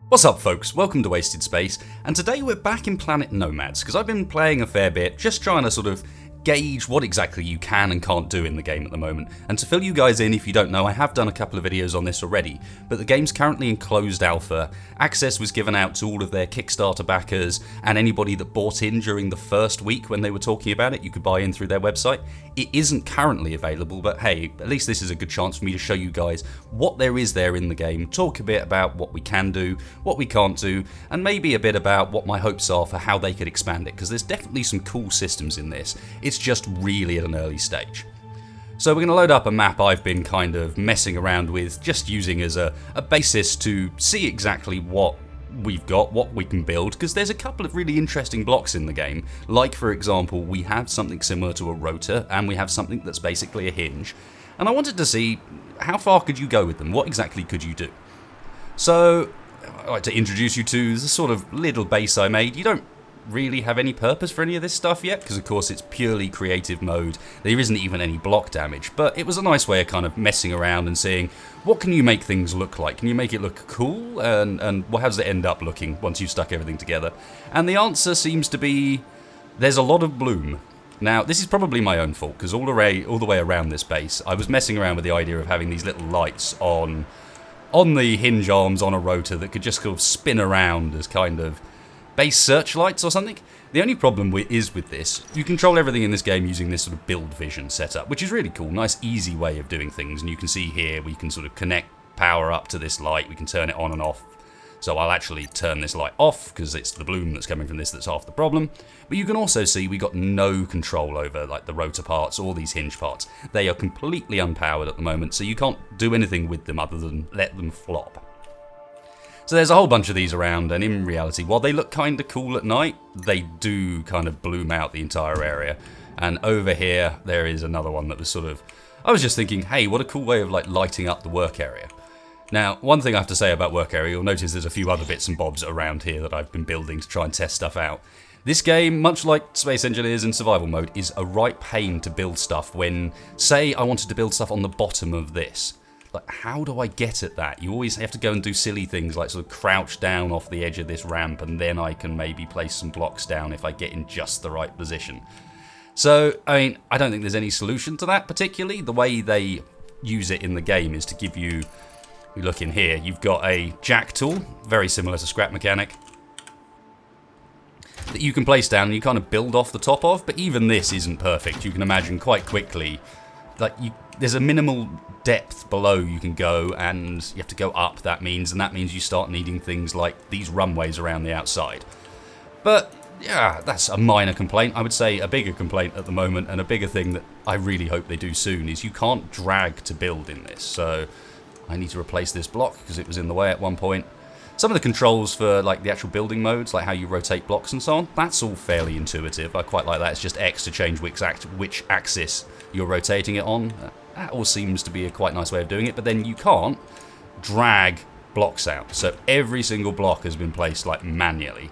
What's up folks, welcome to Wasted Space, and today we're back in Planet Nomads, because I've been playing a fair bit, just trying to sort of gauge what exactly you can and can't do in the game at the moment. And to fill you guys in, if you don't know, I have done a couple of videos on this already, but the game's currently in closed alpha. Access was given out to all of their Kickstarter backers, and anybody that bought in during the first week when they were talking about it, you could buy in through their website. It isn't currently available, but hey, at least this is a good chance for me to show you guys what there is there in the game, talk a bit about what we can do, what we can't do, and maybe a bit about what my hopes are for how they could expand it, because there's definitely some cool systems in this. It's just really at an early stage. So we're going to load up a map I've been kind of messing around with, just using as a basis to see exactly what we've got, what we can build, because there's a couple of really interesting blocks in the game. Like, for example, we have something similar to a rotor, and we have something that's basically a hinge. And I wanted to see how far could you go with them, what exactly could you do? So I'd like to introduce you to the sort of little base I made. You don't really have any purpose for any of this stuff yet, because of course it's purely creative mode. There isn't even any block damage, but it was a nice way of kind of messing around and seeing what can you make things look like. Can you make it look cool, and how does it end up looking once you've stuck everything together? And the answer seems to be there's a lot of bloom. Now, this is probably my own fault, because all the way around this base I was messing around with the idea of having these little lights on the hinge arms on a rotor that could just sort of spin around as kind of base searchlights or something. The only problem is with this, you control everything in this game using this sort of build vision setup, which is really cool, nice easy way of doing things. And you can see here we can sort of connect power up to this light, we can turn it on and off. So I'll actually turn this light off because it's the bloom that's coming from this that's half the problem. But you can also see we got no control over like the rotor parts or these hinge parts. They are completely unpowered at the moment, so you can't do anything with them other than let them flop. So there's a whole bunch of these around, and in reality, while they look kind of cool at night, they do kind of bloom out the entire area. And over here, there is another one that was sort of, I was just thinking, hey, what a cool way of like lighting up the work area. Now, one thing I have to say about work area, you'll notice there's a few other bits and bobs around here that I've been building to try and test stuff out. This game, much like Space Engineers in survival mode, is a right pain to build stuff when, say, I wanted to build stuff on the bottom of this. Like, how do I get at that? You always have to go and do silly things like sort of crouch down off the edge of this ramp, and then I can maybe place some blocks down if I get in just the right position. So, I mean, I don't think there's any solution to that particularly. The way they use it in the game is to give you, we look in here, you've got a jack tool, very similar to Scrap Mechanic, that you can place down and you kind of build off the top of, but even this isn't perfect. You can imagine quite quickly, like, there's a minimal depth below you can go, and you have to go up, that means you start needing things like these runways around the outside. But yeah, that's a minor complaint. I would say a bigger complaint at the moment, and a bigger thing that I really hope they do soon, is you can't drag to build in this. So I need to replace this block because it was in the way at one point. Some of the controls for like the actual building modes, like how you rotate blocks and so on, that's all fairly intuitive. I quite like that. It's just X to change which axis you're rotating it on. That all seems to be a quite nice way of doing it, but then you can't drag blocks out. So every single block has been placed like manually.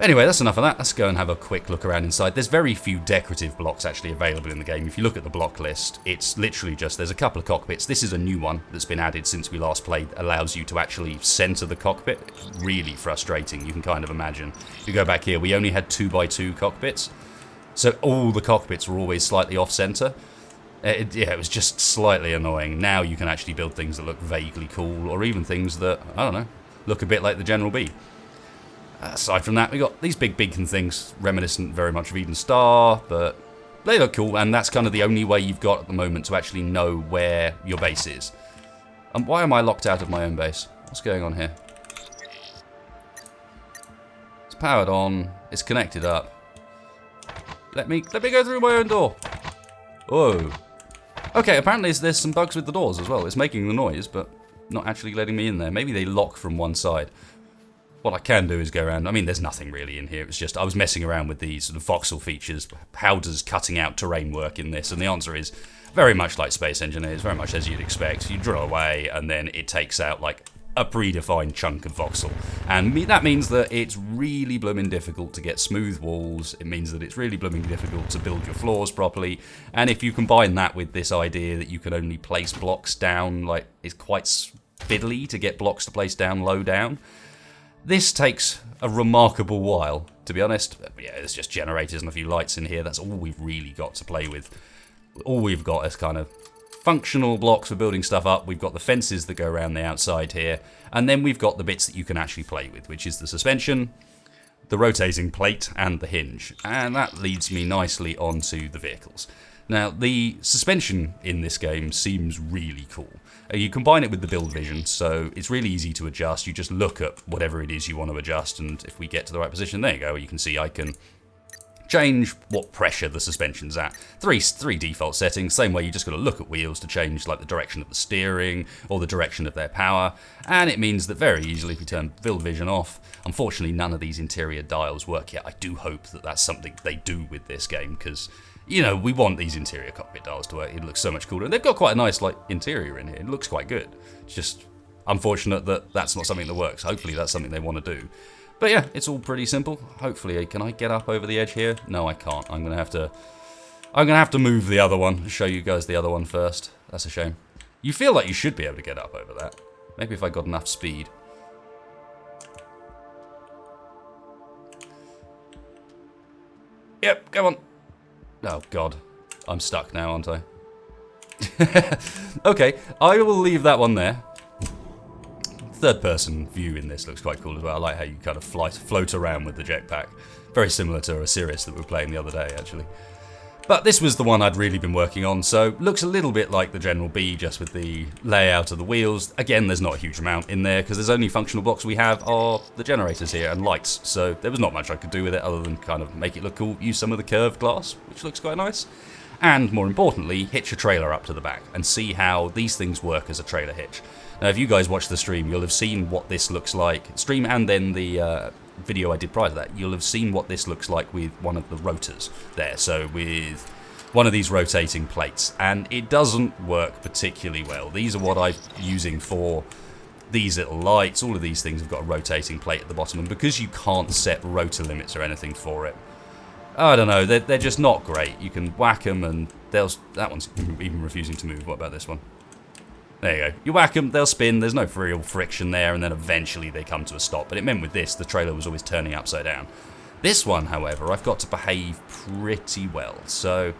Anyway, that's enough of that. Let's go and have a quick look around inside. There's very few decorative blocks actually available in the game. If you look at the block list, it's literally just, there's a couple of cockpits. This is a new one that's been added since we last played, that allows you to actually center the cockpit. Really frustrating, you can kind of imagine. If you go back here, we only had 2x2 cockpits. So all the cockpits were always slightly off-center. It was just slightly annoying. Now you can actually build things that look vaguely cool, or even things that, I don't know, look a bit like the General B. Aside from that, we got these big beacon things, reminiscent very much of Eden Star, but they look cool, and that's kind of the only way you've got at the moment to actually know where your base is. And why am I locked out of my own base? What's going on here? It's powered on, it's connected up. Let me go through my own door. Whoa. Okay, apparently there's some bugs with the doors as well. It's making the noise, but not actually letting me in there. Maybe they lock from one side. What I can do is go around. I mean, there's nothing really in here. It's just I was messing around with these sort of voxel features. How does cutting out terrain work in this? And the answer is very much like Space Engineers, very much as you'd expect. You drill away, and then it takes out like a predefined chunk of voxel. And that means that it's really blooming difficult to get smooth walls. It means that it's really blooming difficult to build your floors properly. And if you combine that with this idea that you can only place blocks down, like, it's quite fiddly to get blocks to place down low down. This takes a remarkable while, to be honest. Yeah, there's just generators and a few lights in here. That's all we've really got to play with. All we've got is kind of functional blocks for building stuff up. We've got the fences that go around the outside here. And then we've got the bits that you can actually play with, which is the suspension, the rotating plate, and the hinge. And that leads me nicely onto the vehicles. Now, the suspension in this game seems really cool. You combine it with the build vision, so it's really easy to adjust. You just look at whatever it is you want to adjust, and if we get to the right position, there you go. You can see I can change what pressure the suspension's at. Three default settings, same way you just got to look at wheels to change like the direction of the steering or the direction of their power, and it means that very easily if we turn build vision off, unfortunately none of these interior dials work yet. I do hope that that's something they do with this game, because you know, we want these interior cockpit dials to work. It looks so much cooler. And they've got quite a nice like interior in here. It looks quite good. It's just unfortunate that that's not something that works. Hopefully that's something they want to do. But yeah, it's all pretty simple. Hopefully, can I get up over the edge here? No, I can't. I'm gonna have to move the other one. Show you guys the other one first. That's a shame. You feel like you should be able to get up over that. Maybe if I got enough speed. Yep, go on. Oh, God. I'm stuck now, aren't I? Okay, I will leave that one there. Third-person view in this looks quite cool as well. I like how you kind of float around with the jetpack. Very similar to a Sirius that we were playing the other day, actually. But this was the one I'd really been working on, so looks a little bit like the General B, just with the layout of the wheels. Again, there's not a huge amount in there, because there's only functional blocks we have are the generators here and lights, so there was not much I could do with it other than kind of make it look cool, use some of the curved glass, which looks quite nice, and more importantly, hitch a trailer up to the back and see how these things work as a trailer hitch. Now, if you guys watch the stream, you'll have seen what this looks like. Stream and then the video I did prior to that, you'll have seen what this looks like with one of the rotors there. So with one of these rotating plates, and it doesn't work particularly well. These are what I'm using for these little lights. All of these things have got a rotating plate at the bottom, and because you can't set rotor limits or anything for it, I don't know, they're just not great. You can whack them and that one's even refusing to move. What about this one? There you go. You whack them, they'll spin, there's no real friction there, and then eventually they come to a stop. But it meant with this, the trailer was always turning upside down. This one, however, I've got to behave pretty well. So,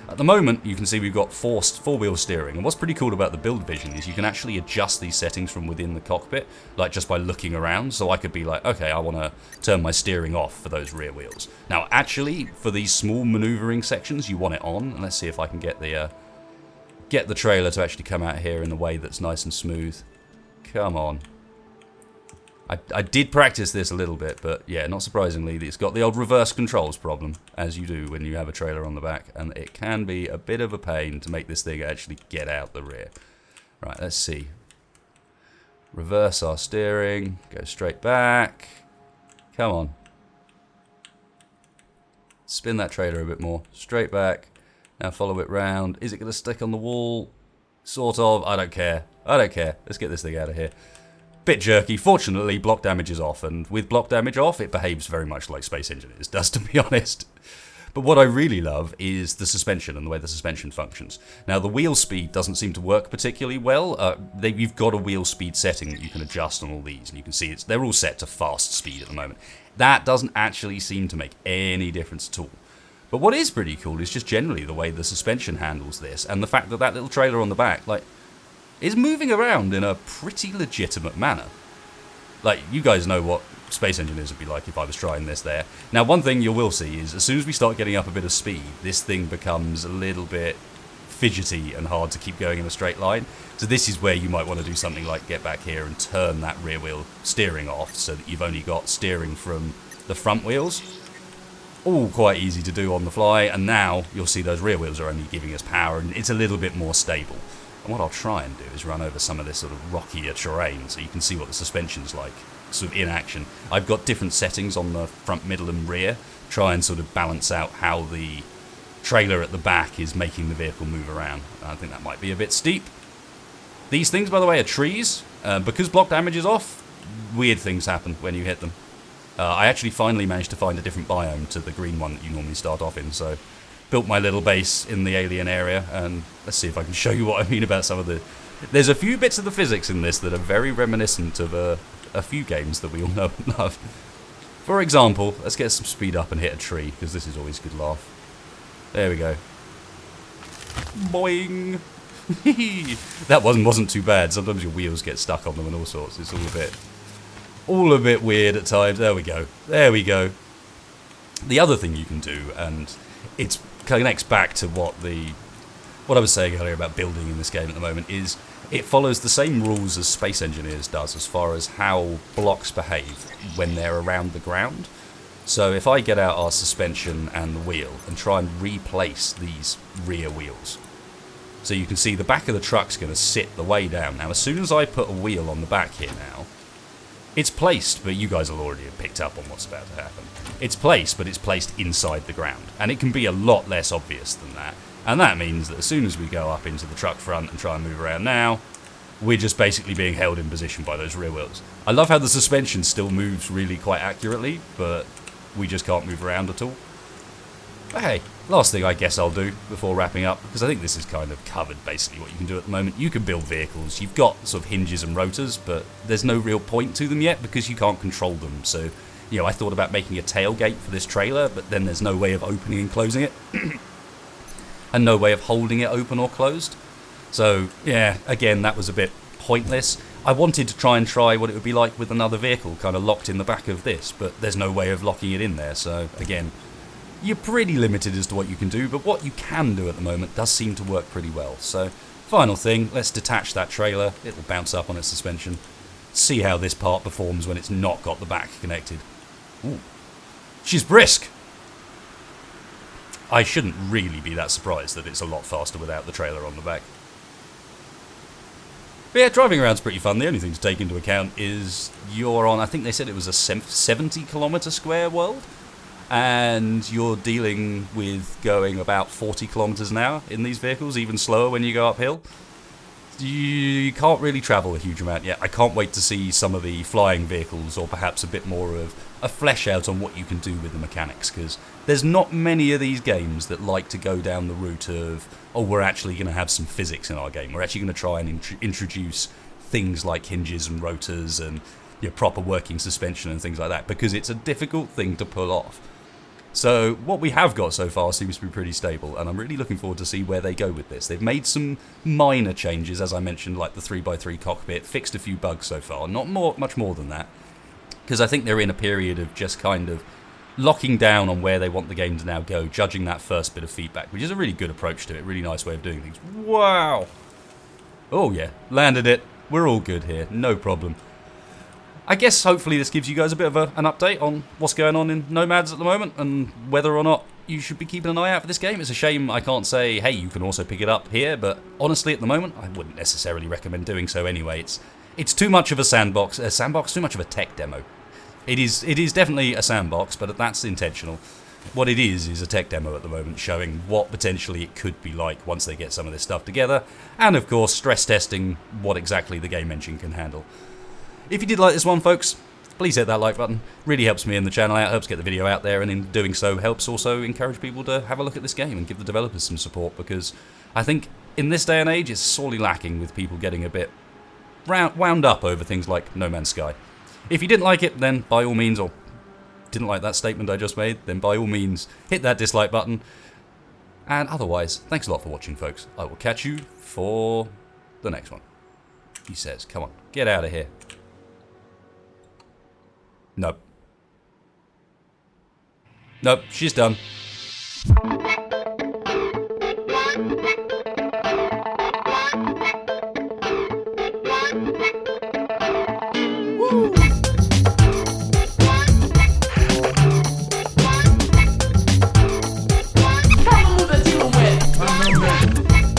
at the moment, you can see we've got four-wheel steering. And what's pretty cool about the build vision is you can actually adjust these settings from within the cockpit, like just by looking around. So I could be like, okay, I want to turn my steering off for those rear wheels. Now, actually, for these small maneuvering sections, you want it on. And let's see if I can get the trailer to actually come out here in a way that's nice and smooth. Come on. I did practice this a little bit, but yeah, not surprisingly, it's got the old reverse controls problem, as you do when you have a trailer on the back, and it can be a bit of a pain to make this thing actually get out the rear. Right, let's see. Reverse our steering, go straight back. Come on. Spin that trailer a bit more, straight back. Now follow it round. Is it going to stick on the wall? Sort of. I don't care. I don't care. Let's get this thing out of here. Bit jerky. Fortunately, block damage is off. And with block damage off, it behaves very much like Space Engineers does, to be honest. But what I really love is the suspension and the way the suspension functions. Now, the wheel speed doesn't seem to work particularly well. You've got a wheel speed setting that you can adjust on all these. And you can see they're all set to fast speed at the moment. That doesn't actually seem to make any difference at all. But what is pretty cool is just generally the way the suspension handles this, and the fact that that little trailer on the back, like, is moving around in a pretty legitimate manner. Like, you guys know what Space Engineers would be like if I was trying this there. Now, one thing you will see is as soon as we start getting up a bit of speed, this thing becomes a little bit fidgety and hard to keep going in a straight line. So this is where you might want to do something like get back here and turn that rear wheel steering off so that you've only got steering from the front wheels. All quite easy to do on the fly, and now you'll see those rear wheels are only giving us power, and it's a little bit more stable. And what I'll try and do is run over some of this sort of rockier terrain so you can see what the suspension's like, sort of in action. I've got different settings on the front, middle and rear, try and sort of balance out how the trailer at the back is making the vehicle move around. I think that might be a bit steep. These things, by the way, are trees. Because block damage is off, weird things happen when you hit them. I actually finally managed to find a different biome to the green one that you normally start off in, so built my little base in the alien area, and let's see if I can show you what I mean about some of the There's a few bits of the physics in this that are very reminiscent of a few games that we all know and love. For example, let's get some speed up and hit a tree, because this is always a good laugh. There we go. Boing! That wasn't too bad. Sometimes your wheels get stuck on them and all sorts. It's all a bit weird at times. There we go. There we go. The other thing you can do, and it connects back to what I was saying earlier about building in this game at the moment, is it follows the same rules as Space Engineers does as far as how blocks behave when they're around the ground. So if I get out our suspension and the wheel and try and replace these rear wheels, so you can see the back of the truck's going to sit the way down. Now, as soon as I put a wheel on the back here now, it's placed, but you guys will already have picked up on what's about to happen. It's placed, but it's placed inside the ground. And it can be a lot less obvious than that. And that means that as soon as we go up into the truck front and try and move around now, we're just basically being held in position by those rear wheels. I love how the suspension still moves really quite accurately, but we just can't move around at all. But hey, last thing I guess I'll do before wrapping up, because I think this is kind of covered basically what you can do at the moment. You can build vehicles. You've got sort of hinges and rotors, but there's no real point to them yet because you can't control them. So, you know, I thought about making a tailgate for this trailer, but then there's no way of opening and closing it. And no way of holding it open or closed. So, yeah, again, that was a bit pointless. I wanted to try what it would be like with another vehicle kind of locked in the back of this, but there's no way of locking it in there. So, again, you're pretty limited as to what you can do, but what you can do at the moment does seem to work pretty well. So, final thing, let's detach that trailer. It'll bounce up on its suspension. See how this part performs when it's not got the back connected. Ooh. She's brisk! I shouldn't really be that surprised that it's a lot faster without the trailer on the back. But yeah, driving around's pretty fun. The only thing to take into account is you're on, I think they said it was a 70 kilometre square world, and you're dealing with going about 40 kilometres an hour in these vehicles, even slower when you go uphill. You can't really travel a huge amount yet. I can't wait to see some of the flying vehicles, or perhaps a bit more of a flesh out on what you can do with the mechanics, because there's not many of these games that like to go down the route of, oh, we're actually going to have some physics in our game. We're actually going to try and introduce things like hinges and rotors and proper working suspension and things like that, because it's a difficult thing to pull off. So what we have got so far seems to be pretty stable, and I'm really looking forward to see where they go with this. They've made some minor changes, as I mentioned, like the 3x3 cockpit, fixed a few bugs so far, not much more than that, because I think they're in a period of just kind of locking down on where they want the game to now go, judging that first bit of feedback, which is a really good approach to it, really nice way of doing things. Wow! Oh yeah, landed it. We're all good here, no problem. I guess hopefully this gives you guys a bit of an update on what's going on in Nomads at the moment, and whether or not you should be keeping an eye out for this game. It's a shame I can't say, hey, you can also pick it up here, but honestly at the moment I wouldn't necessarily recommend doing so anyway. It's too much of a sandbox, too much of a tech demo. It is definitely a sandbox, but that's intentional. What it is a tech demo at the moment, showing what potentially it could be like once they get some of this stuff together, and of course stress testing what exactly the game engine can handle. If you did like this one, folks, please hit that like button. Really helps me and the channel out, helps get the video out there, and in doing so helps also encourage people to have a look at this game and give the developers some support, because I think in this day and age it's sorely lacking with people getting a bit wound up over things like No Man's Sky. If you didn't like it, then by all means, or didn't like that statement I just made, then by all means hit that dislike button. And otherwise, thanks a lot for watching, folks. I will catch you for the next one. He says, come on, get out of here. Nope. Nope, she's done.